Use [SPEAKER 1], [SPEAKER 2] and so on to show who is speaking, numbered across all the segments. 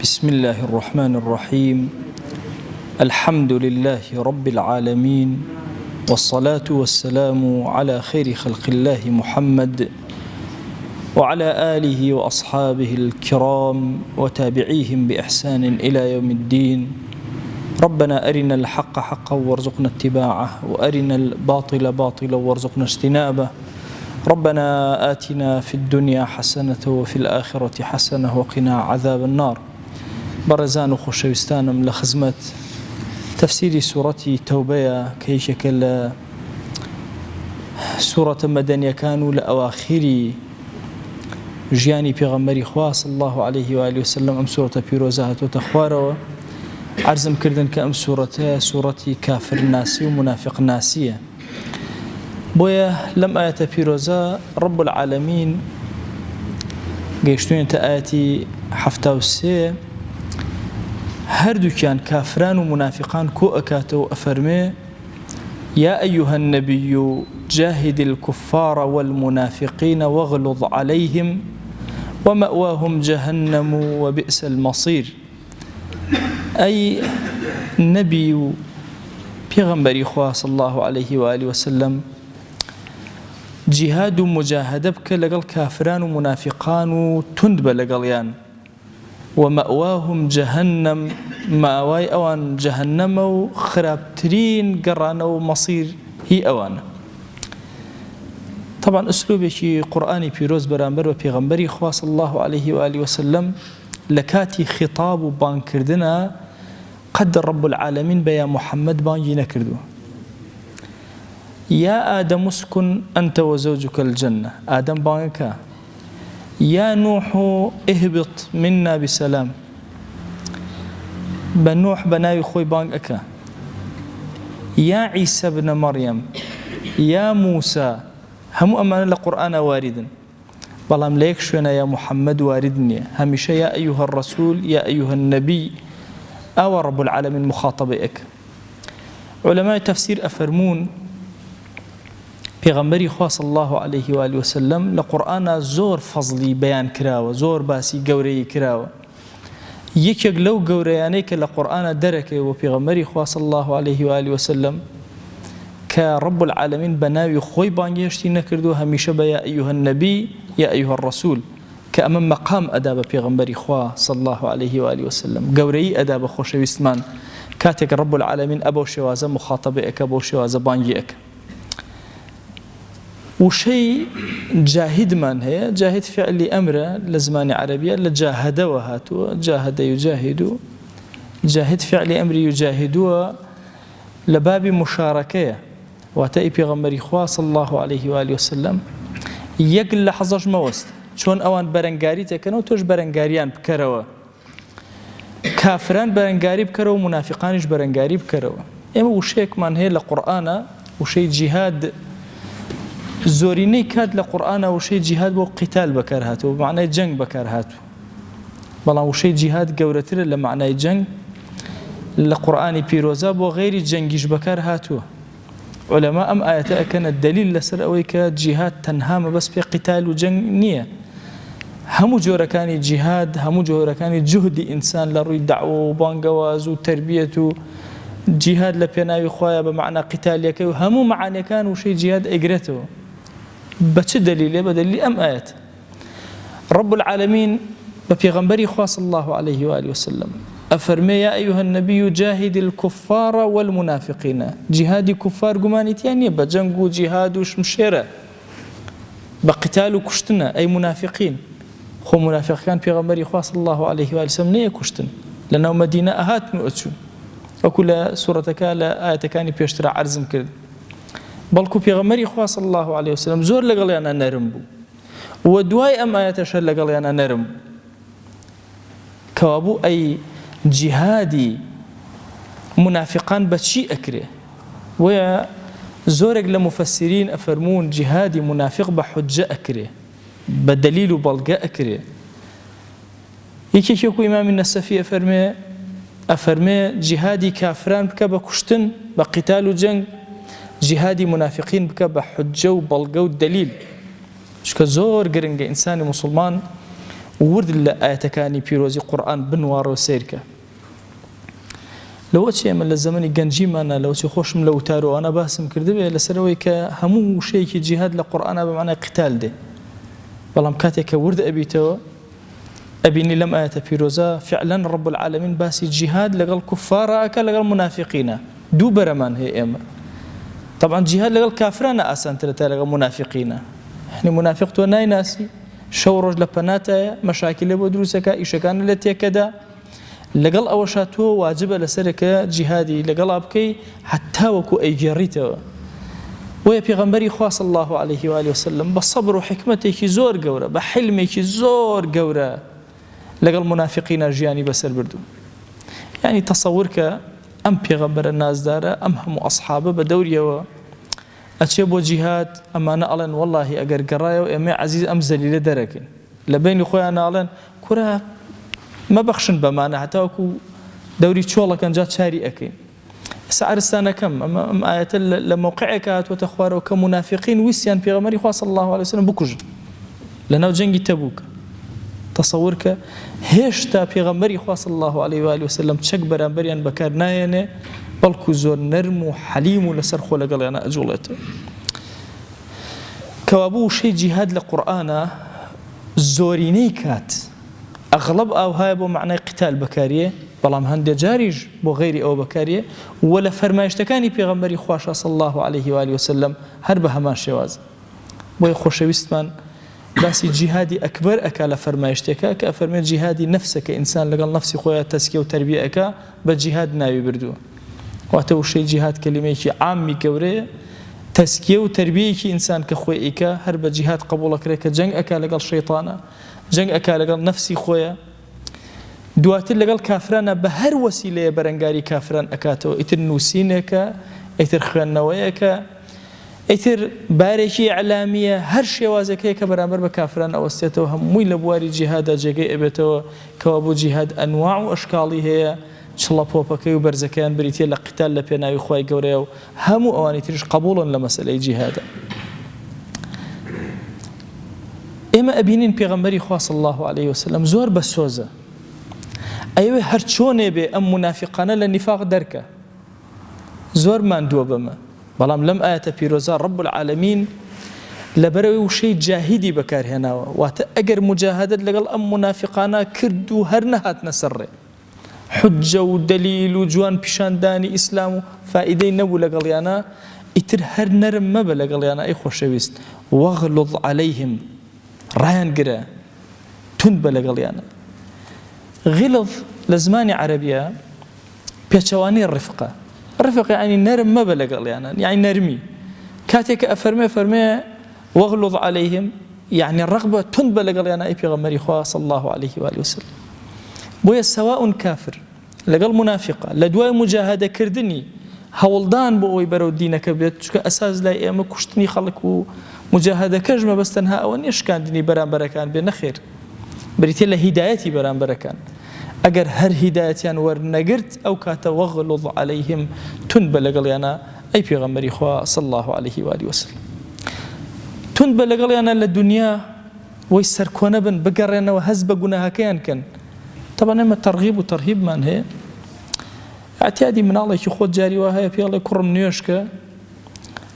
[SPEAKER 1] بسم الله الرحمن الرحيم الحمد لله رب العالمين والصلاة والسلام على خير خلق الله محمد وعلى آله وأصحابه الكرام وتابعيهم بإحسان إلى يوم الدين. ربنا أرنا الحق حقا وارزقنا اتباعه وأرنا الباطل باطلا وارزقنا اجتنابه. ربنا آتنا في الدنيا حسنة وفي الآخرة حسنة وقنا عذاب النار. بەڕێزان و خۆشەویستانم لە خزمەت تەفسیری سوورەتی تەوبەیە کە یەکێکە لە سوورەتە مەدەنیەکان و لە ئەواخیری ژیانی پێغەمبەری خوا صلی الله عليه و آله وسلم ئەم سوورەتە پیرۆزە هاتوۆتە خوارەوە. عەرزم کردن کە ئەم سوورەتە سوورەتی کافر ناسی و منافق ناسیە. بۆیە لەم ئاەتە پیرۆزە رب العالمین گەیشتوونێتە ئاەتی 73 هەردووکیان کافران و منافقان کۆ ئەکاتەوە ئەفەرمێ يا أيها النبي جاهد الكفار والمنافقين واغلظ عليهم ومأواهم جهنم وبئس المصير. أي نبي پیغمبری خوا صلی الله عليه وآله وسلم جهاد و مجاهدە بکە لەگەڵ کافران و منافقان و تند بە لەگەڵیان. ومأواهم جهنم ماوای ئەوان جەهەنەمە و خراپترین گەڕانە و مەسیر هی ئەوانە. طبعا ئوسلوبێکی قورئانی پیرۆز بەرامبەر بە پێغەمبەری خوا صلی الله عليه وآله وسلم لە کاتی خیتاب و بانگکردنە قەد رب العالمین بە یا محەممەد بانگی نەکردووە. يا آدم اسكن أنت وزوجك الجنة. آدم بانكا. يا نوح اهبط منا بسلام. بنوح بناوي خوي بانكا. يا عيسى ابن مريم. يا موسى. هم أمان القرآن واردا. بلام ليك شونا يا محمد واردني. هميشه يا أيها الرسول يا أيها النبي. أو رب العالمين مخاطبئك. علماء تفسير أفرمون پێغەمبەری خوا صلی الله عليه و آله وسلم لە قورئانە زۆر فەزلی بەیان کراوە، زۆر باسی گەورەی کراوە. یەکێک لەو گەورەیانەی کە لە قورئانە دەرەکەوە پێغەمبەری خوا صلی الله عليه و آله وسلم کە رب العالمین بە ناوی خۆی بانگهێشتی نەکردو هەمیشە بە یا ئەیها النبی یا ئەیها الرسول کە ئەمە مەقام ئەدا بە پێغەمبەری خوا صلی الله عليه و آله وسلم. گەورەی ئەدا بە خۆشەویستمان کاتێک رب العالمین ئەبەو شێوازە مخاطبەیەکە بۆ شێوازە بانگی ئەکە. وشي جاهد من هي جاهد فعل أمره لزمان عربية لجاهد وهاتو جاهد يجاهد جاهد فعل أمر يجاهدوا لباب مشاركة واتي بيغمبري خوا صلى الله عليه وآله وسلم يقل لحظة موست شون أوان برنجاري تكنوا توش برنجاريان بكروا كافران برنجاري بكروا منافقانش برنجاري بكروا إما وشيك من هي لقرآن وشي جهاد زۆرینەی کات لە قورئانە وشەی جیهاد بۆ قیتال بەکار هاتووە بەمعنای جەنگ بەکار هاتووە. بەڵام وشەی جیهاد گەورەترە لە معنای جەنگ لە قورئانی پیرۆزە بۆ غەیری جەنگیش بەکار هاتووە. عولەما ئەم ئاەتە ئەکەنە دەلیل لەسەر ئەوەی کە جیهاد تەنها مەبەست پێ قیتال و جەنگ نییە. هەموو جۆرەکانی جیهاد هەموو جۆرەکانی جوهدی ئینسان لە ڕووی دەعوە و بانگەواز و تەربیەت و جیهاد لە پێناوی خوایە بە معنای قیتالیەکە و هەموو معانیەکان وشەی جیهاد ئەگرێتەوە. بچ دليل بدليل أم آيات رب العالمين ببيغمبري خوا صلى الله عليه وآله وسلم أفرمي يا أيها النبي جاهد الكفار والمنافقين. جهاد كفار قمانيتيان بجنق جهاد وشمشيرة بقتال كشتنا أي منافقين. خو منافق كان بيغمبري خوا صلى الله عليه وآله وسلم نية كشتن لأنه مدينة أهات مؤتشون وكل سورة كالا آية كان بيشترى عرزم كرد بەڵکو پێغەمبەری خوا صلی الله عليه وسلم زۆر لەگەڵیانە نەرم بوو و دوای ئەم ئاەتەشە لەگەڵیانە نەرم بوو کەوا بوو ئەی جیهادی منافقان بە چی ئەکرێ. وە زۆرێک لە مفەسرین ئەفەرمون جیهادی منافق بە حوجە ئەکرێ بە دەلیل و بەڵگە ئەکرێ. یەکێک وەکو ئیمامی نەسەفی ئەفەرمێ جیهادی کافران بکە بە کوشتن بە قیتال و جەنگ جهادی منافقین بکە بە حجە و بەڵگە و دەلیل. چکە زۆر گرنگە ئینسانی موسڵمان ورد لە ئاەتەکانی پیرۆزی قورئان بنوارەوە سیرکە. لەوە چی ئێمە لە زەمەنی گەنجیمانە لەوە چی خۆشم لە وتارەوانە باسم کردبێ لەسەرەوەی کە هەموو شەیەکی جیهاد لە قورئانە بە معنای قیتال دێ، بەڵام کاتێک کە ورد ئەبیتەوە ئەبینی لەم ئاەتە پیرۆزە فعلا رب العالمین باسی جیهاد لەگەڵ کوفارە ئەکا لەگەڵ منافقینە. دوو بەرەمان هەیە ئێمە. طبعا جیهاد لەگەڵ کافرانە ئاسانترە تا لەگەڵ منافقینە. يعني منافق تۆ نایناسی، شەو ڕۆژ لە پەناتایە، مەشاکلێ بۆ دروستەکە، ئیشەکانە لە تێکەدا، لەگەڵ ئەوەشا تۆ واجبە لەسەرەکە جیهادی لەگەڵا بکەی حتا وەکو ئەیگێڕیتەوە. وەیە پێغەمبەری خوا صلی الله عليه وآله وسلم بە سەبر و حکمەتێکی زۆر گەورە، بە حلمێکی زۆر گەورە لەگەڵ منافقینە ژیانی بەسەر بردو. یعنی تەسەور کە ئەم پێغەمبەرە نازدارە ئەم هەموو ئەسحابە بە دەوریەوە ئەچێ بۆ جیهاد، ئەمانە ئەڵێن وەڵڵاهی ئەگەر گەڕایەوە ئێمە عەزیز ئەم زەلیلە دەرەکەین، لە بینی خۆیان ئاڵێن کورە مەبەخشن بەمانە هەتا وەکو دەوری چۆڵەکەن جا چاری ئەەکەین. ئێستا عەرستانەکەم ئەم ئاەتە لە موقعێکە هاتووەتە خوارەوە کە منافقین ویسیان پێغەمبەری خوا صلی الله عليه وسلم بکوژن لەناو جەنگی تەبووک. تەسەور کە هێشتا پێغەمبەری خوا صلی الله عليه وآله وسلم چەک بەرامبەریان بەکار نایێنێ، بەڵکو زۆر نەرم و حەلیم و لەسەر خۆ لەگەڵیانە ئەجوڵێتەوە. کەوابوو وشەی جیهاد لە قورئانە زۆرینەی کات ئەغڵب ئاوهایە بۆ معنای قیتال بەکاریە، بەڵام هەندێک جاریش بۆ غەیری ئەوە بەکاریە، و لە فەرمایشتەکانی پێغەمبەری خواشە صلی الله عليه وآله وسلم هەر بە هەمان شێواز. بۆیە خۆشەویستمان باسی جیهادی ئەکبەر ئەکا لە فەرمایشتێکە کە ئەفەرمێت جیهادی نەفسە کە ئینسان لەگەڵ نەفسی خۆیان تەسکیە و تەربیە ئەکا بە جیهاد ناوی بردووە. واتە وشەی جیهاد کەلیمەیەکی عامی گەورەیە، تەسکیە و تەربیەیەکی ئینسان کە خۆی ئیکا هەر بە جیهاد قبوڵەکرێت کە جەنگ ئەکا لەگەڵ شەیطانە، جەنگ ئەکا لەگەڵ نەفسی خۆیە، دواتر لەگەڵ کافرانە بە هەر وەسیلەیە بەرەنگاری کافران ئەکاتەوە، ئیتر نووسینێکە، ئیتر خوێندنەوەیەکە، ئیتر بارێکی ئیعلامیە، هەر شێوازێکەیە کە بەرامبەر بە کافران ئەوەستێتەوە هەمووی لە بواری جیهادا جێگەی ئەبێتەوە، کەوا بۆ جیهاد ئەنواع و ئەشکاڵی هەیە، چڵە پۆپەکەی و بەرزەکەیان بریتە لە قیتال لە پێناوی خوای گەورەیە و هەموو ئەوانی تریش قبوڵن لە مەسەلەی جیهادە. ئێمە ئەبینین پێغەمبەری خوا صلی الله عليه وسلم زۆر بە سۆزە، ئەیوێ هەر چۆنێ بێ ئەم منافقانە لە نیفاق دەرکە، زۆر ماندووە بەمە. بەڵام لەم ئاەتە پیرۆزە رب العالمین لەبەرەوەی وشەی جاهیدی بەکارهێناوە، واتە ئەگەر مجاهدت لەگەڵ ئەم منافقانە کرد و هەر نەهاتنە سەرڕێ، حجە و دەلیل و جوان پیشاندانی ئیسلام و فائیدەی نەبوو لەگەڵیانە، ئیتر هەر نەرم مەبە لەگەڵیانە. ئەی خۆشەویست، وەغلظ عەلەیهم، ڕایان گرە، تند بە لەگەڵیانە. غلظ لە زمانی عەرەبیە پێچەوانەی ڕفقە، ڕفق یعنی نەرم مەبە لەگەڵیانە، یعنی نەرمی. کاتێک کە فەرمێ وەغلظ عەلەیهم یعنی ڕەغبە، تند بە لەگەڵیانە. ئەی پێغەمبەری خوا صلی الله عليه وآله وسلم. بۆیە سەواء کافر لەگەڵ منافقە لە دوای مجاهدەکردنی هەوڵدان بۆ ئەوەی بەرەو دینەکە بێت، چونکە ئەساس لای ئێمە کوشتنی خەڵک و مجاهدەکەش مەبەست تەنها ئەوە نییە شکاندنی بەرامبەرەکان بێ، نەخێر، بریتێ لە هیدایەتی بەرامبەرەکان. ئەگەر هەر هیدایەتیان وەرنەگرت ئەو کاتە وەغلظ عەلەیهم، تند بە لەگەڵیانە. ئەی پێغەمبەری خوا صلی الله عليه وآله وسلم، تند بە لەگەڵیانە لە دنیا، وەی سەرکۆنە بن، بگەڕێنەوە، هەز بە گوناهەکەیان کەن. طبعا ئێمە تەرغیب و تەرهیبمان هەیە. ئەتیادی مناڵێکی خۆت جاری وا هەیە پێڵێ کوڕم نوێشکە،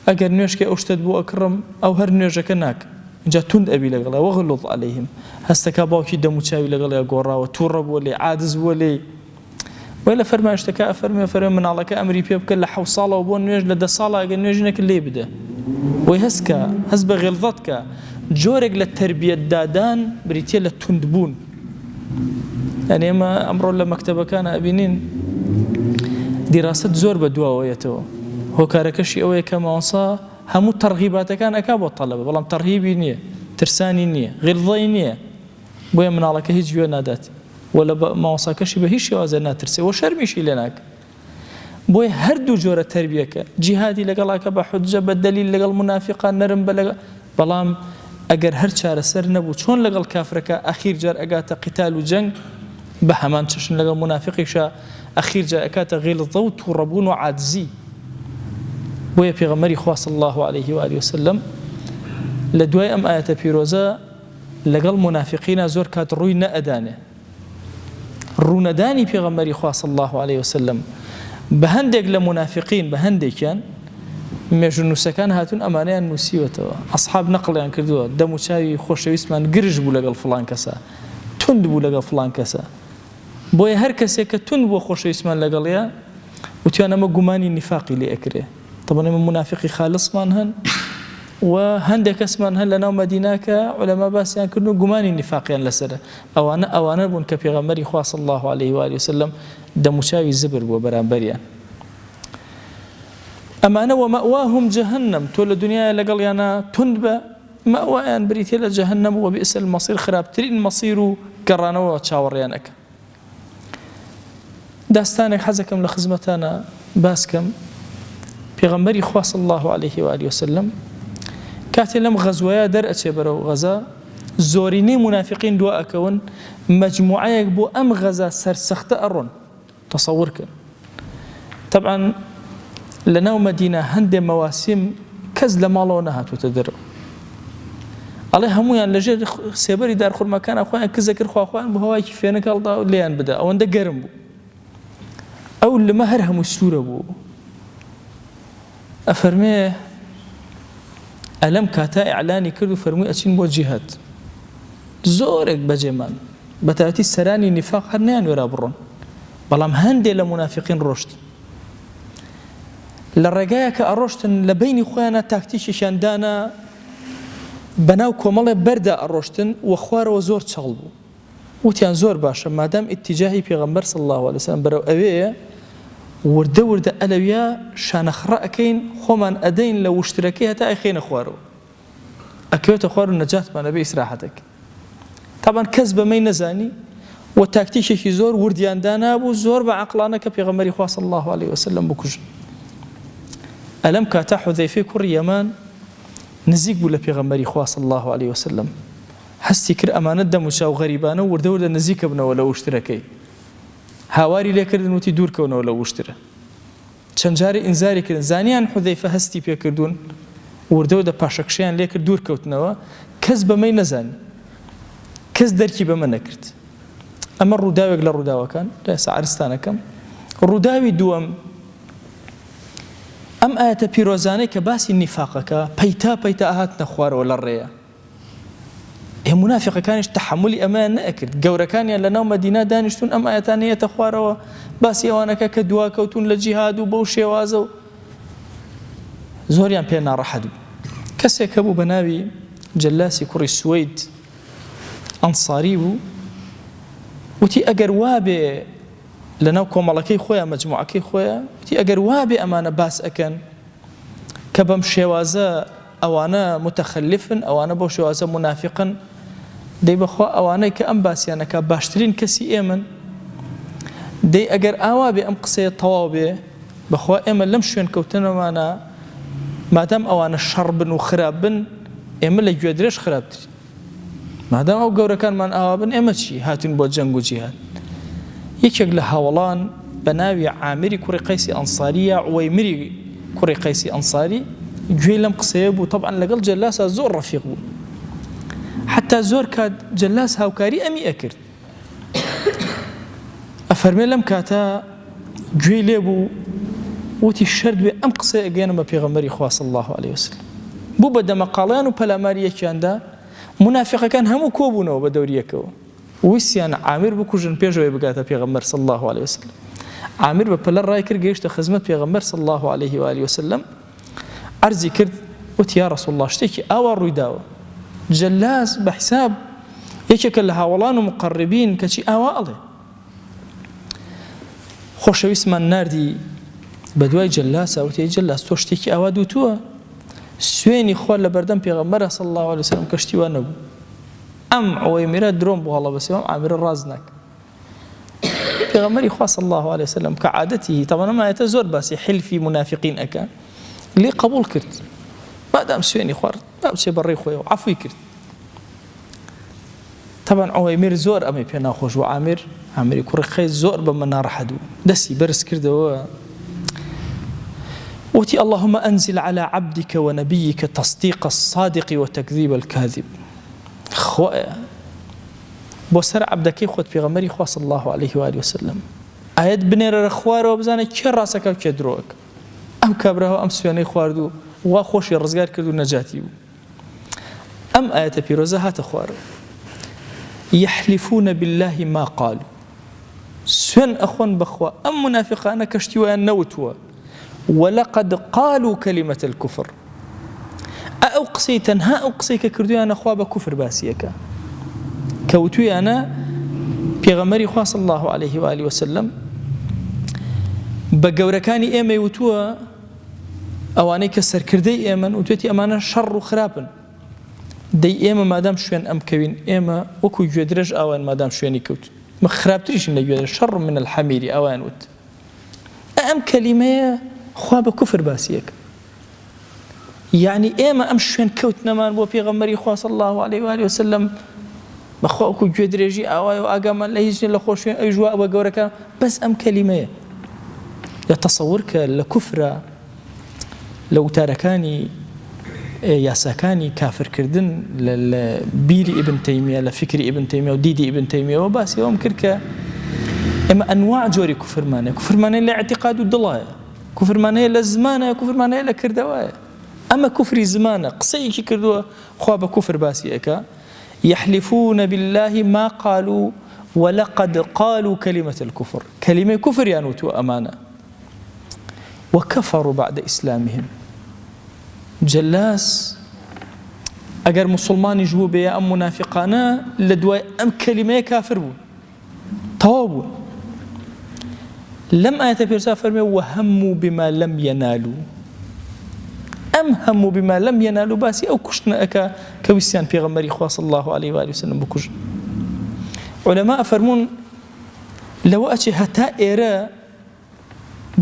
[SPEAKER 1] ئەگەر نوێشکە ئەو شتت بۆ ئەکڕم، ئەو هەر نوێژەکە ناکە، اینجا تند ئەبی لەگەڵا. وەغلظ عەلەیهم، هەستەکە باوکی دەموچاوی لەگەڵیا گۆڕاوە، تووڕە بووە لێ، عاجز بووە لێ. وی لە فەرمایشتەکە ئەفەرمێ مناڵەکە ئەمری پێ بکە لە 7 ساڵەوە بۆ نوێژ لە 10 ساڵە ئەگەر نوێژینەکە لێ بدە. وی هەستکە، هەست بە غیڵظەتکە، جۆرێک لە تەربیەت دادان بریتێ لە توندبوون. یعنی ئێمە ئەمڕۆ لە مەکتەبەکانە ئەبینین دیراست زۆر بە دواوەیەتەوە، هۆکارەکەشی ئەوەیە کە مامۆستا هەموو تەرغیباتەکان ئەکا بۆ تەڵەبە، بەڵام تەرهیبی نییە، ترسانی نییە، غیڵظەی نییە، بۆیە مناڵەکە هیچ گوێ نادات، و لە مامۆستاکەشی بە هیچ شێوازە ناترسێ، و شەرمیشی لێ ناکە. بۆیە هەردوو جۆرە تەربیەکە، جیهادی لەگەڵاکە بە حوجە بە دەلیل لەگەڵ منافقان نەرم بە لەگەڵ، بەڵام ئەگەر هەر چارەسەر نەبوو چۆن لەگەڵ کافرەکە ئەخیر جار ئەگاتە قیتال و جەنگ، بە هەمان چشن لەگەڵ منافقیشە ئەخیر جار ئەکاتە غیڵظە و تووڕەبوون و عاجزی. بۆیە پێغەمبەری خوا صلی الله عليه وآله وسلم لە دوای ئەم ئاەتە پیرۆزە لەگەڵ منافقینە زۆر کات ڕووی نەئەدانێ ڕوونەدانی پێغەمبەری خوا صلی الله عليه وسلم بە هەندێک لە منافقین بە هەندێکیان مێژونووسەکان هاتوون ئەمانەیان نووسیوەتەوە ئەسحاب نەقڵیان کردووە دەم و چاوی خۆشەویستمان گرژ بوو لەگەڵ فڵان کەسە تند بوو لەگەڵ فڵان کەسە بۆیە هەر کەسێک کە تند بووە خۆشەویستمان لەگەڵیە وتیان ئەمە گومانی نیفاقی لێ ئەکرێ طبعا ئێمە منافقی خالصمان هەن و هەندێک کەسمان هەن لەناو مەدیناکە عولەما باسییان کردن و گومانی نیفاقیان لەسەرە ئەوانە بوون کە پێغەمبەری خوا صلی الله عليه و آله وسلم دەم و چاوی زبر بووە بەرامبەریان ئەمانە ومەئواهم جەهەنەم تۆ لە دنیاە لەگەڵیانە تند بە مەئوایان بریتێ لە جەهەنەم و بئس المەصیر خراپترین مەصیر و گەڕانەوە چاوەڕێیان ئەکە داستانێک حەزەکەم لە خزمەتانە باسکەم پێغەمبەری خوا صلی الله عليه و آله وسلم کاتێ لەم غەزوەیە دەرئەچێ بەرەو غەزا زۆرینەی منافقین دوا ئەکەون مەجموعەیەک بۆ ئەم غەزا سەرسەختە ئەڕۆن تەسەوڕکە طبعا لەناو مەدینە هەندێک مەواسیم کەس لە ماڵەوە نەهاتوتە دەرەوە ئەڵێ هەمویان لەژێر سێبەری دارخورمەکانە خۆیان کزە کرد خواخوایان بۆ هەوایکی فێنەکە هەڵدا و لێیان بدە ئەوەندە گەرم بوو ئەو لەمە هەر هەموو سوورە بوو ئەفەرمێ ئەلەم کاتا ئیعلانی کرد و فەرمووی ئەچین بۆ جیهاد زۆرێک بەجێمان بەتایبەتی سەرانی نیفاق هەر نەیانوێرا بڕۆن بەڵام هەندێک لە منافقین ڕۆشت لە ڕێگایە کە ئەڕۆشتن لە بینی خۆیانە تاکتیکیشیان دانا بەناو کۆمەڵێ بەردا ئەڕۆشتن و خوارەوە زۆر چاڵ بوو وتیان زۆر باشە مادام ئیتیجاهی پێغەمبەر صلی الله عليه وسلم بەرەو ئەوەیە وردە وردە ئەلەویا شانەخڕە ئەکەین خۆمان ئەدەین لە وشترەکەی هەتا ئەخێنە خوارەوە ئەکەوێتە خوار و نەجاتمانە بێ ئیسراحەتێک طبعا کەس بەمەی نەزانی و تاکتیکێکی زۆر وردیان دانا بوو زۆر بە عەقڵانە کە پێغەمبەری خوا صلی الله عليه وسلم بکوژن ئەلەم کاتا حوذەیفەی کوڕی یەمان نزیک بوو لە پێغەمبەری خوا صلی الله عليه وسلم هەستی کرد ئەمانە دەم و چاو غەریبانە و وردە وردە نزیکە بنەوە لە وشترەکەی هاواری لێکردن وتی دوورکەونەوە لە وشترە چەند جارێ ئینزاری کردن زانیان حوذەیفە هەستی پێکردوون وردە وردە پاشەکشیان لێکرد دوورکەوتنەوە کەس بەمەی نەزانی کەس دەرکی بەمە نەکرد ئەمە ڕووداوێک لە ڕووداوەکان لە ئێستا عەرزستانەکەم ڕووداوی دووەم ئەم ئاەتە پیرۆزانەی کە باسی نیفاقەکە پەیتا پەیتا ئاهاتنە خوارەوە لە ڕێیە منافقەکانیش تەحملی ئەمەیان نەئەکرد گەورەکانیان لەناو مەدینە دانیشتون ئەم ئاەتان هەیەتە خوارەوە باسی ئەوانەکە کە دواکەوتون لە جیهاد و بەو شێوازە و زۆریان پێ ناڕەحەت بوو کەسێک هەبوو بە ناوی جەلاسی کوڕی سوەید ئەنساری بوو وتی ئەگەر وابێ لەناو کۆمەڵەکەی خۆیان مەجموعەکەی خۆیان وتی ئەگەر وابێ ئەمانە باس ئەکەن کە بەم شێوازە ئەوانە متەخەلفن ئەوانە بۆ شێوازە منافقن دەی بەخوا ئەوانەی کە ئەم باسییانەکە باشترین کەسی ئێمن دەی ئەگەر ئاوا بێ ئەم قسەیە تەواو بێ بەخوا ئێمە لەم شوێن کەوتنەوانە مادام ئەوانە شەڕ بن و خراپ بن ئێمە لە گوێ درێژ خراپترین مادام ئەو گەورەکانمان ئاوا بن ئێمە چی هاتون بۆ جەنگ و جیهاد یەکێک لە هاوڵان بە ناوی عامری کوڕی قەیسی ئەنساری یا عوەیمری کوڕی قەیسی ئەنساری گوێی لەم قسەیە بوو طبعا لەگەڵ جەلاسە زۆر ڕەفیق بوو حتا زۆر کات جەلاس هاوکاری ئەمی ئەکرد ئەفەرمێ لەم کاتە گوێی لێ بوو وتی شەرت بێ ئەم قسەی ئەگەێنمە پێغەمبەری خوا صلی الله عليه وسلم بوو بە دەمەقاڵیان و پەلاماریەکیاندا منافقەکان هەموو کۆبوونەوە بە دەوریەکەوە ویسیان عامر بکوژن پێشەوەی بگاتە پێغەمبەر صلی الله عليه وسلم عامر بە پەلە ڕای کرد گەیشتە خزمەت پێغەمبەر صلی الله عليه و آله وسلم عرضی کرد وتی یا رسول الله شتێکی ئاوا ڕوویداوە جەلاس بە حساب یەکێکە لە هاوڵان و مقەڕبین کەچی ئاوا ئەڵێ خۆشەویستمان ناردی بە دوای جەلاسە وتی جەلاس تۆ شتێکی ئاوا دووتووە سوێنی خۆ لە بەردەم پێغەمبەرە صلی الله عليه وسلم کەشتی وا نەبوو ئەم عوەیمرە درۆم بوو هەڵە بەسێوەم عامرە ڕاز ناکە پێغەمبەری خوا صلی الله عليه وسلم کە عادەتی طبعا ئەم ئاەتە زۆر باسی حلفی منافقین ئەکا لێ قبول کرد بادام سوێنی خوارد با بچێ بەڕێی خۆیەوە عەفوی کرد طبعا عوەیمر زۆر ئەمەی پێ ناخۆش و عامری کوڕی قەیس زۆر بەمە ناڕەحەت بوو دەستی بەرز کردەوە وتي اللهم أنزل على عبدك ونبيك تصديق الصادق وتكذيب الكاذب خوایە بۆ سەر عەبدەکەی خۆت پێغەمبەری خوا صلی الله عليه و آله وسلم ئاەت بنێرە خوارەوە بزانێ کێ ڕاستەکە و کێ درۆکە ئەم کابراەوە ئەم سوێنەی خواردو وا خۆشی ڕزگار کرد و نەجاتی بوو ئەم ئاەتە پیرۆزە هاتە خوارەوە يحلفون بالله ما قالوا سوێن ئەخۆن بەخوا ئەم منافقانە کەشتیویان نەوتووە ولقد قالوا كلمة الكفر ئەو قسەی تەنها ئەو قسەی کە کردویانە خوا بە کوفر باسیەکە کەوتویانە پێغەمبەری خوا صلی الله عليه و آله وسلم بە گەورەکانی ئێمەی وتووە ئەوانەی کە سەرکردەی ئێمەن وتوێتی ئەمانە شەڕ و خراپن دەی ئێمە مادام شوێن ئەم کەوین ئێمە وەکو گوێدرێژ ئاوان مادام شوێنی کەوت خراپتریشن لە گوێدرێژ شەڕ من الحەمیری ئەوان وت ئەم کەلیمەیە خوا بە کوفر باسیەکە یعنی ئێمە ئەم شوێن کەوتنەمان بۆ پێغەمبەری خوا صلی الله عليه و آله وسلم بەخوا وەکو گوێدرێژی ئاوای و ئاگامان لە هیچ لە خۆشوێن ئەی ژوا بە گەورەکە بەس ئەم کەلیمەیە لە تەسەوور کە لە کوفرە لە وتارەکانی یاساکانی کافرکردن لە بیری ئیبن تەیمیە لە فکری ئیبن تەیمیە و دیدی ئیبن تەیمیەوە باسی ئەوم کرد کە ئێمە ئەنواع جۆری کوفرمانەیە کوفرمانەیە لە اعتیقاد و دڵایە کوفرمانەیە لە زمانە کوفرمانەیە لە کردەوەیە ئەمە کوفری زمانە قسەیەکی کردووە خوا بە کوفر باسیەکە يحلفون بالله ما قالوا ولقد قالوا كلمة الكفر كلمة كفر يانوتوا أمانة وكفروا بعد إسلامهم جلاس ئەگەر مسلمانی ژبوو بێ ئەم منافقانە لە دوای ئەم کەلیمەیە کافر بوون تەواو بوون لەم ئاەتە پێرسا فەرمێ وهەموا بما لم ينالوا ئەم هەموو بما لم ينالوا باسی ئەو کوشتنە ئەکا کە ویستیان پێغەمبەری خوا صلی الله عليه و آله وسلم بکوژن عولەما فەرموون لەوە ئەچێ هەتا ئێرە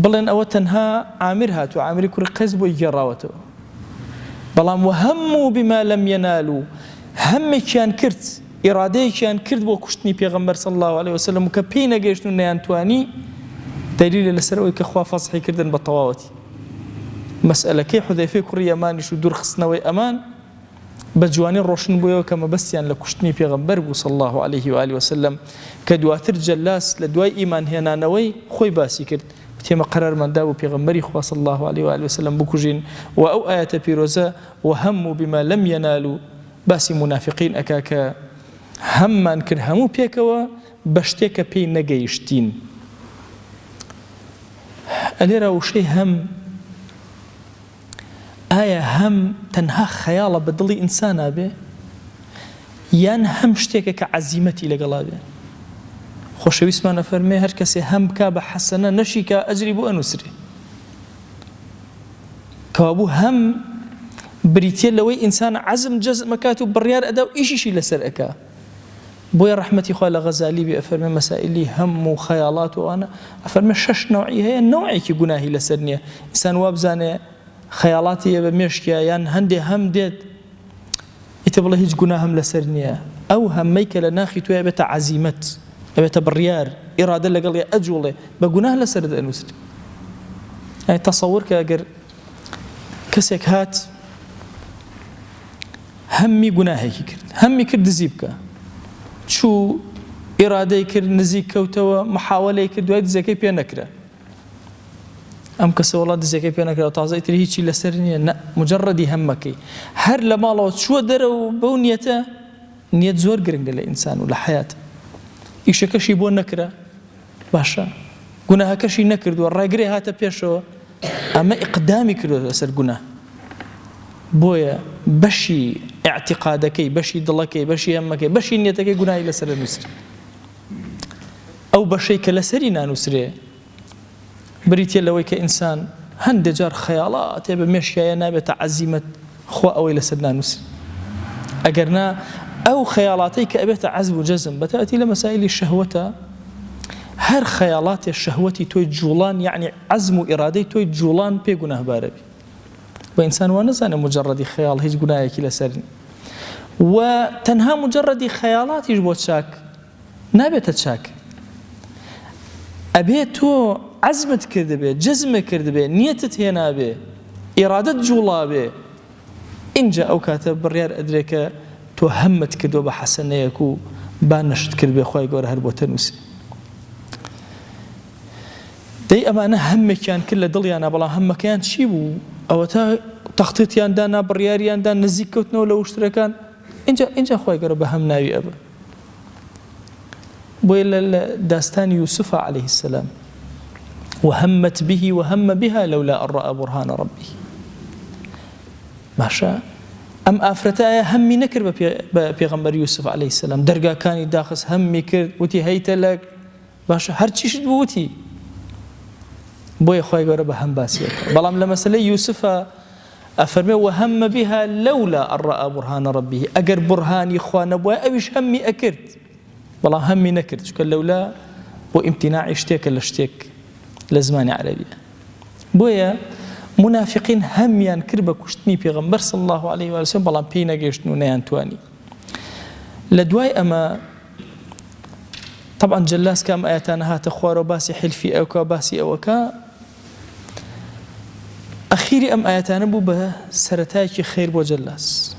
[SPEAKER 1] بڵێن ئەوە تەنها عامر هاتووە عامری کوڕی قەیس بۆی گێڕاوەتەوە بەڵام وهەموا بما لم ينالوا هەمێکیان کرد ئیرادەیەکیان کرد بۆ کوشتنی پێغەمبەر صلی الله عليه وسلم و کە پێی نەگەیشتن و نەیانتوانی دەلیلە لەسەرەوەی کە خوا فەسحی کردن بە تەواوەتی مەسئلەکەی حودەیفەی کوڕی یەمانیش و دوورخستنەوەی ئەمان بە جوانی ڕۆشن بوویەوە کە مەبەستیان لە کوشتنی پێغەمبەر بوو صلی الله عليه و آله وسلم کە دواتر جەلاس لە دوای ئیمان هێنانەوەی خۆی باسی کرد تێمە قەرارماندا بوو پێغەمبەری خوا صلی الله عليه و آله وسلم بکوژین و ئەو ئاەتە پیرۆزە وهەموا بما لم ينالوا باسی منافقین ئەکا کە هەممان کرد هەموو پێکەوە بە شتێکە پێی نەگەیشتین ئەلێرە وشەی هەم ئایا هەم تەنها خەیاڵە بە دڵی ئینسانە بێ یان هەم شتێکە کە عەزیمەتی لەگەڵا بێ خۆشەویستمانە فەرمێ هەر کەسێ هەم بکا بە حەسەنە نەشیکە ئەجری بۆ ئەنووسرێ کەوابوو هەم بریتێ لەوەی ئینسان عەزم جەزمەکات و بڕیار ئەدا و ئیشیشی لەسەر ئەکا بۆیە ڕەحمەتی خوا لە غەزالی بێ ئەفەرمێ مەسائلی هەم و خەیاڵات و ئەوانە ئەفەرمێ 6 نەوعی هەیە نەوعێکی گوناهی لەسەر نییە ئینسان وا بزانێ خەیاڵاتی بە مێشکە یان هەندێ هەم دێت ئیتە بڵێ هیچ گوناه هەم لەسەر نییە ئەو هەمەی کە لە ناخی توێ بێتە عەزیمەت ئەبێتە بڕیار ئیرادە لەگەڵی ئەجوڵێ بە گوناه لەسەر دەنووسێت ئەی تەسەوور کە ئەگەر کەسێک هات هەممی گوناهێکی کرد هەممی کرد دزی بکە چوو ئیرادەی کرد نزیک کەوتەوە محاوەلەی کرد دوای دزەکەی پێ نەکرا ئەم کەسە وڵات دزەکەی پێ نەکرا تازە تری هیچی لەسەر نییە مجەڕەدی هەممەکەی هەر لە ماڵەوە چووە دەرەوە بەو نیەتە نیەت زۆر گرنگە لە ئینسان و لە حەیات ئیشەکەشی بۆ نەکرا باشە گوناهەکەشی نەکردووە ڕێگرێ هاتە پێشەوە ئەمە ئیقدامی کردووە لەسەر گوناه بۆیە بەشی اعتقادەکەی بەشی دڵەکەی بەشی هەمەکەی بەشی نیەتەکەی گوناهی لەسەر نووسێ ئەو بەشەی کە لەسەری نانووسرێ بریتێ لەوەی کە ئینسان هەندێک جار خەیاڵاتێ بە مێشکایە نابێتە عەزیمەت خوا ئەوەی لەسەر نانووسێ ئەگەرنا ئەو خەیاڵاتەی کە ئەبێتە عەزم و جەزم بەتایبەتی لە مەسائلی شەهوەتە هەر خەیاڵاتێ شەهوەتی تۆی جوڵان یعنی عەزم و ئیرادەی تۆی جوڵان پێ گوناهبارە بی و ئینسان وا نەزانێ مجەڕەدی خەیاڵ هیچ گوناهێکی لەسەر و تەنها مجەڕەدی خەیاڵاتیش بۆ چاک نابێتە چاک ئەبێ تۆ عەزمت کردبێ جەزمت کردبێ نیەتت هێنابێ ئیرادەت جوڵا بێ اینجا ئەو کاتە بڕیار ئەدرێ کە تۆ هەمت کردو بە حەسەنەیەک و با نەشت کرد بێ خوای گەورە هەر بۆتە نووسێ دەی ئەمانە هەمێکیان کرد لە دڵیانە بەڵام هەمەکەیان چی بوو ئەوە تا تەختیتیاندانا بڕیاریاندا نزیک کەوتنەوە لە وشترەکان اینجا خوای گەورە بە هەم ناوی ئەبە بۆیە لە داستانی یوسف عليه السلام وهمت به وهم بها لولا أن رأى برهان ربه باشە ئەم ئافرەتایە هەممی نەکرد بە پێغەمبەر یوسف عليه السلام دەرگاکانی داخست هەممی کرد وتی هەیتە لەک باشە هەرچیشت بوتی بۆیە خوای گەورە بە هەم باسیەکە بەڵام لە مەسەلەی یوسفە ئەفەرمێ وهەمە بها لولا أن رأى برهان ربه ئەگەر بورهانی خوا نەبووە ئەویش هەممی ئەکرد بەڵام هەممی نەکرد چونکە لەولا بۆ ئیمتیناعی شتێکە لە شتێک لە زمانی عەرەبیە بۆیە منافقین هەمیان کرد بە کوشتنی پێغەمبەر صلی الله عليه و سلم بەڵام پێی نەگەیشتن و نەیانتوانی لە دوای ئەمە طبعا جلاس کام ئاەتانە هاتە خوارەوە باسی حلفی ئەوکە باسی ئەوەکە ئەخیری ئەم ئاەتانە بوو بە سەرەتایەکی خێر بۆ جلاس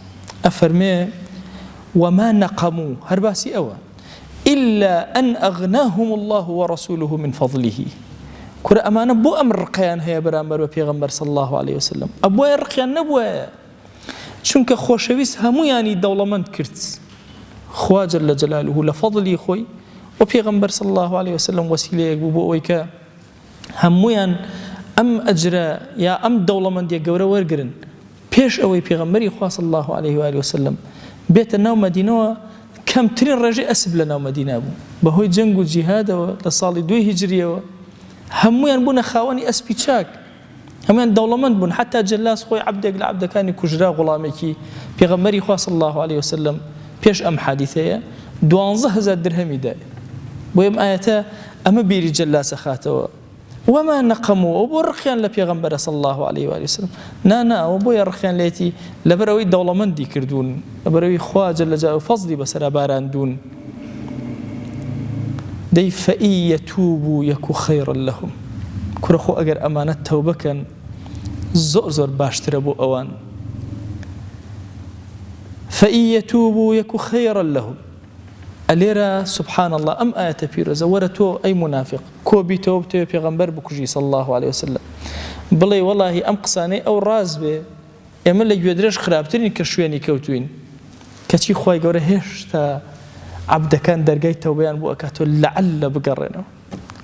[SPEAKER 1] ئەفەرمێ وما نقموا هەر باسی ئەوە إلا أن أغناهم الله ورسوله من فضله كرة أمانة بو أمر رقيان هيا برامبر وبيغمبر صلى الله عليه وسلم أبويا رقيان نبويا چونك خوشويس همو يعني دولمند كرت خوا جل جلاله لفضلي خوي وبيغمبر صلى الله عليه وسلم وسيلة بو أويكا همو يعني أم أجرى يا أم دولمند يا جورا ورقرن بيش أوي بيغمبري خوا صلى الله عليه وآله وسلم بيت الناو مدينة كم ترين رجع أسب لنا مدينة أبو بهوي جنگ الجهاد لصالي دوي هجرية هميان بونا خاواني أسبي تشاك هميان دولمند بون حتى جلاس خوي عبدك لعبد كان كجرا غلامكي بيغمري خوا صلى الله عليه وسلم بيش أم حادثة 12,000 درهم داي ويم آياته أما بيري جلاس خاتوا وما نقموا وبو رخيان لبيغمبر صلى الله عليه وآله وسلم نا وبو يرخيان ليتي لبروي دولمندي كردون لبروي خوا جل جلاله فضلي بسرا باران دون دي فإن يتوبوا يكو خيرا لهم كرخو أجر أمانة توبة زور باشتر أبو أوان فإن يتوبوا يكو خيرا لهم أليرا سبحان الله أم آية بيروزة ورتو أي منافق كوبي توبته بيغمبر بكجي صلى الله عليه وسلم بلي والله أم قصاني أو رازبه ئێمە لە گوێدرێژ خراپترین کە شوێنی کەوتوین کەچی خوای گەورە هێشتا عەبدەکان دەرگای تەوبەیان بۆ ئەکاتەوە لەعەلە بگەڕێنەوە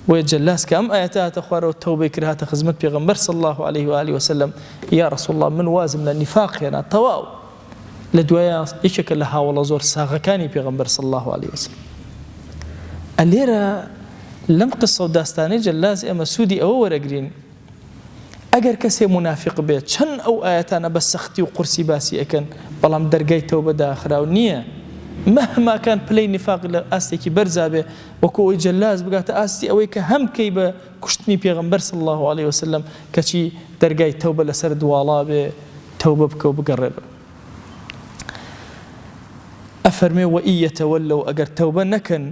[SPEAKER 1] بۆیە جەلاس کە ئەم ئاەتە هاتە خوارەوە تەوبەی کرد هاتە خزمەت پێغەمبەر صلی الله عليه وآله وسلم یا رسول الله من وازم لە نیفاق هێنا تەواو لە دوایە یەکێکە لە هاوڵە زۆر ساغەکانی پێغەمبەر صلی الله عليه وسلم ئەلێرە لەم قسە و داستانەی جەلاس ئێمە سوودی ئەوە وەرەگرین ئەگەر کەسێ منافق بێت چەند ئەو ئاەتانە بە سەختی و قورسی باسی ئەکەن بەڵام دەرگای تەوبە داخراو نییە مهما كان پلەی نیفاق لە ئاستێکی بەرزا بێ وەکو ئەوەی جەلاس بگاتە ئاستی ئەوەی کە هەم کەی بە کوشتنی پێغەمبەر صلی الله عليه وسلم کەچی دەرگای تەوبە لەسەر دواڵا بێ تەوبە بکە و بگەڕێبە ئەفەرمێ وئن يتولوا ئەگەر تەوبە نەکەن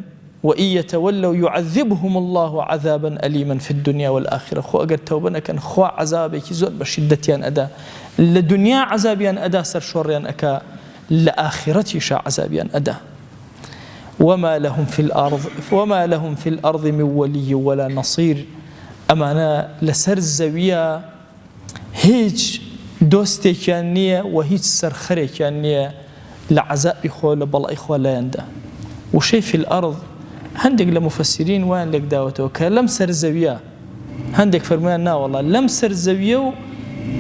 [SPEAKER 1] وإن يتولوا يعذبهم الله عذابا أليما في الدنيا والآخرة خو أجر توبنا كان خو عذابك زور بشدتيان أدا لدنيا عذابيان أدا سر شوريان أكا لآخرتي شا عذابيان أدا وما لهم في الأرض من ولي ولا نصير أمانا لسر الزاوية هيج دوستي كان نية وهيج سرخري كان نية لعذاب إخوة لبلا إخوة لا يندا وشي في الأرض هندق لمفسرين وين لك داوته كلام سر الزاوية هندق فرمان نا والله لم سر الزاوية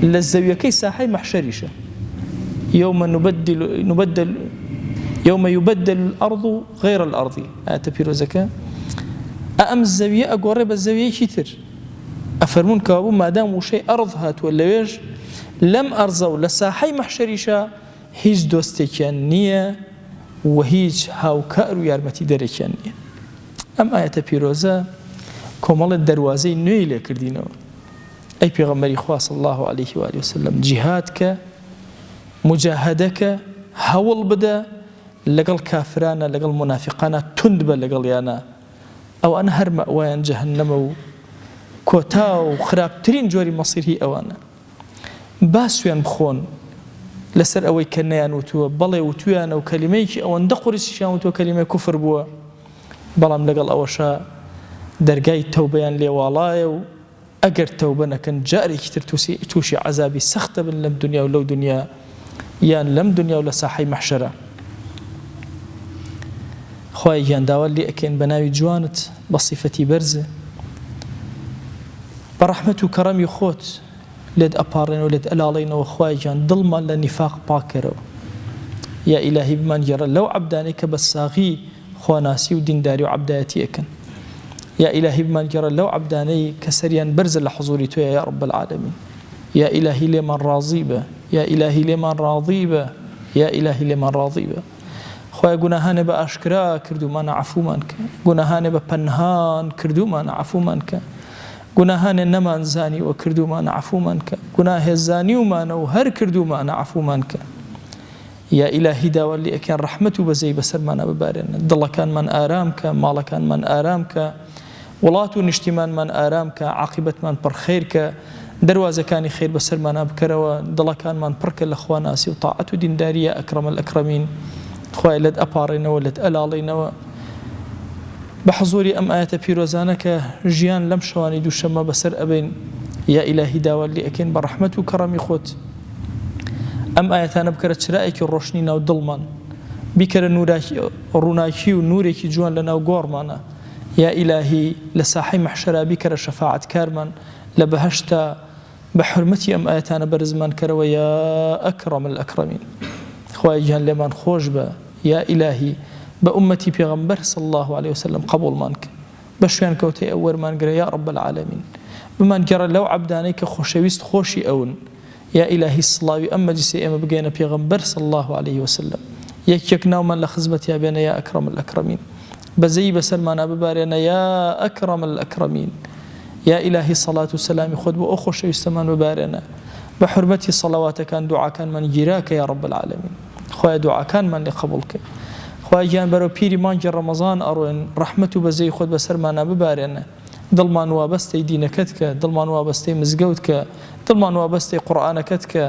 [SPEAKER 1] للزاوية كي ساحي محشريشة يوم يبدل الأرض غير الأرض تبيرو زكاة أم الزاوية أقرب الزاوية كتير أفرمون كابو ما دام وشي أرض هات ولا ويش لم أرزو لساحي محشريشة هيج دوستي كان نية وهيج هاو كأر ويارمتي داري كان نية أم آية بيروزا كمال الدروازي نويلة كردينو أي بيغمري خواه صلى الله عليه وآله وسلم جهادك مجاهدك هول بدا لقل كافرانا لقل منافقانا تندب لقل يانا أو أنا هر مأوان جهنم كوتاو خرابترين جوري مصير هي أوانا باسويان بخون لەسەر ئەوەی کە نەیانوتووە بەڵێ وتویانە و کەلیمەیەکی ئەوەندە قورسیشیان وتووە کەلیمەی کوفر بووە بەڵام لەگەڵ ئەوەشە دەرگای تەوبەیان لێواڵایە و ئەگەر تەوبە نەکەن جارێکی تر تووشی عەزابی سەختە بن لەم دنیا و لەو دنیا یان لەم دنیا و لە ساحەی مەحشەرە خوای گیان داوا لێ ئەکەین بە ناوی جوانت بە سیفەتی بەرزە بە ڕەحمەت و کەڕەمی خۆت لێت ئەپاڕێنەوە لێت ئەلاڵێنەوە خوای گیان دڵمان لە نیفاق پاکەرەوە یا ئیلاهی بمانگێڕە لەو عەبدانەی کە بە ساغی خواناسی و دینداری و عەبدایەتی ئەکەن یا ئیلاهی بمانگێڕە لەو عەبدانەی کە سەریان بەرزە لە حوزوری تۆیە یا رب العالمین یا ئیلاهی لێمان ڕازی بە یا ئیلاهی لێمان ڕاضی بە یا ئیلاهی لێمان ڕاضی بە خوای گوناهانێ بە ئاشکرا کردومانە عەفومان کە گوناهانێ بە پەنهان کردومانە عەفومان کە گوناهانێ نەمانزانیوە کردومانە عەفومان کە گوناهێ زانیومانە و هەر کردومانە عەفومان کە یا ئیلاهی داوا لێ ئەکەن ڕەحمەت و بەزەی بەسەرمانە ببارێنە دڵەکانمان ئارام کە ماڵەکانمان ئارام کە وڵات و نیشتیمانمان ئارام کە عاقبەتمان پڕ خێر کە دەواازەکانی خێر بەسەرمانە بکەرەوە دڵەکانمان پڕکە لە خواناسی و تاعەت و دینداریە ئەکرەمە الئەکرەمین خوای لێت ئەپاڕێنەوە لێت ئەلاڵێنەوە بە حەزوری ئەم ئاەتە پیرۆزانە کە ژیان لەم شەوانی دووشەمە بەسەر ئەبین یا ئیلاهی داوا لێ ئەکەین بە ڕەحمەت و کەڕەمی خۆت ئەم ئاەتانە بکەرە چرایەکی ڕۆشنی ناو دڵمان بیکەرە ڕووناکی و نورێکی جوان لە ناو گۆڕمانە یا ئیلاهی لە ساحەی مەحشەرا بیکەرە شەفاعەتکارمان لە بەهەشتا بە حورمەتی ئەم ئاەتانە بەرزمان کەرەوە یا ئەکرەم الئەکرەمین خوای گیان لێمان خۆش بە یا ئیلاهی بە ئومەتی پێغەمبەر صلی الله عليه وسلم قبولمان کە بە شوێن کەوتەی ئەو وەرمانگرە یا رب العالمین بمانگەڕە لەو عەبدانەی کە خۆشەویست خۆشی ئەون یا ئیلاهی سڵاوی ئەم مەجلیسەی ئێمە بگەینە پێغەمبەر صلی الله عليه وسلم یەک ناومان لە خزمەتیا بێنە یا ئەکرەم الئەکرەمین بەزەی بەسەرمانە ببارێنە یا ئەکرەم الئەکرەمین یا ئیلاهی سەڵات و سەلامی خۆت بۆ ئەو خۆشەویستەمان ببارێنە بە حورمەتی سەڵەواتەکان دوعاکانمان گیراکە یا رب العالمین خوای دوعاکانمان لێ قبوڵکە خوای گیان بەرەو پیری مانگی ڕەمەزان ئەڕۆین ڕەحمەت و بەزەی خۆت بەسەرمانە ببارێنە دڵمان وابەستەی دینەکەت کە دڵمان وابەستەی مزگەوت کە دڵمان وابەستەی قورئانەکەت کە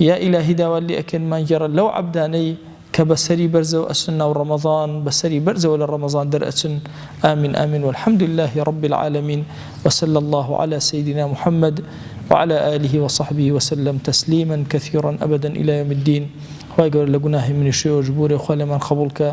[SPEAKER 1] یا ئیلاهی داوا لێ ئەکەین مانگێڕە لەو عەبدانەی کە بەسەری بەرزەوە ئەچن ناو ڕەمەزان بەسەری بەرزەوە لە ڕەمەزان دەرئەچن آمين آمين والحمد لله رب العالمين وصلى الله على سيدنا محمد وعلى آله وصحبه وسلم تسليما كثيرا أبدا إلى يوم الدين خوای گەورە لە گوناهی منیشی و جبوری خوا لێمان قبوڵ کە